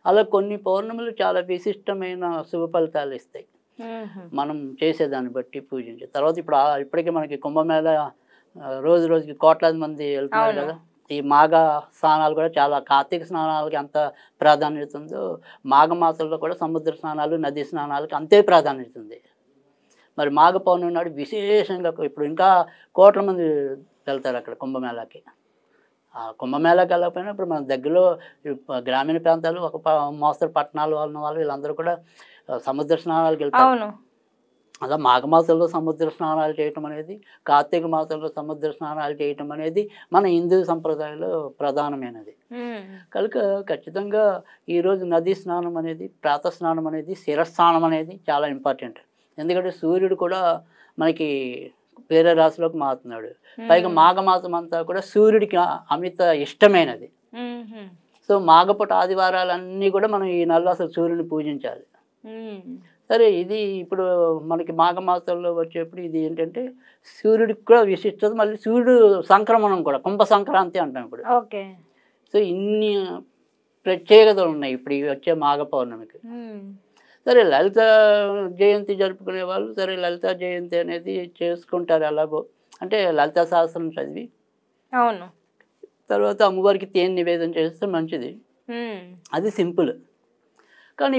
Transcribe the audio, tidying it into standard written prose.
అలా కొన్ని పౌర్ణములు చాలా విశిష్టమైన శుభ ఫలితాలు ఇస్తాయి. మనం చేసేదాన్ని బట్టి పూజించే తర్వాత ఇప్పటికే మనకి కుంభమేళ రోజు రోజుకి కోట్లాది మంది వెళ్తున్నారు కదా. ఈ మాఘ స్నానాలు కూడా చాలా కార్తీక స్నానాలకి ఎంత ప్రాధాన్యత ఉందో మాఘమాసంలో కూడా సముద్ర స్నానాలు, నదీ స్నానాలకి అంతే ప్రాధాన్యత ఉంది. మరి మాఘ పౌర్ణమి నాడు విశేషంగా ఇప్పుడు ఇంకా కోట్ల మంది వెళ్తారు అక్కడ కుంభమేళాకి. ఆ కుంభమేళాకి వెళ్ళకపోయినా ఇప్పుడు మన దగ్గరలో గ్రామీణ ప్రాంతాలు మోస్తరు పట్టణాలు వాళ్ళు వీళ్ళందరూ కూడా సముద్ర స్నానాలకు వెళ్తారు. అలా మాఘమాసంలో సముద్ర స్నానాలు చేయటం అనేది, కార్తీక మాసంలో సముద్ర స్నానాలు చేయటం అనేది మన హిందూ సంప్రదాయంలో ప్రధానమైనది. కనుక ఖచ్చితంగా ఈరోజు నదీ స్నానం అనేది, ప్రాతః స్నానం అనేది, శిరస్నానం అనేది చాలా ఇంపార్టెంట్. ఎందుకంటే సూర్యుడు కూడా మనకి వేరే రాశిలోకి మారుతున్నాడు. పైగా మాఘమాసం అంతా కూడా సూర్యుడికి అమిత ఇష్టమైనది. సో మాఘపుట ఆదివారాలన్నీ కూడా మనం ఈ నెలలో అసలు సూర్యుని పూజించాలి. సరే, ఇది ఇప్పుడు మనకి మాఘమాసంలో వచ్చేప్పుడు ఇది ఏంటంటే సూర్యుడికి కూడా విశిష్టత, మళ్ళీ సూర్యుడు సంక్రమణం కూడా కుంభ సంక్రాంతి అంటాం ఇప్పుడు. సో ఇన్ని ప్రత్యేకతలు ఉన్నాయి ఇప్పుడు ఇవి వచ్చే మాఘ పౌర్ణమికి. సరే, లలిత జయంతి జరుపుకునే వాళ్ళు సరే లలిత జయంతి అనేది చేసుకుంటారు. ఎలాగో అంటే లలితా సహస్రం చదివి తర్వాత అమ్మవారికి తేనె నివేదన చేస్తే మంచిది. అది సింపుల్.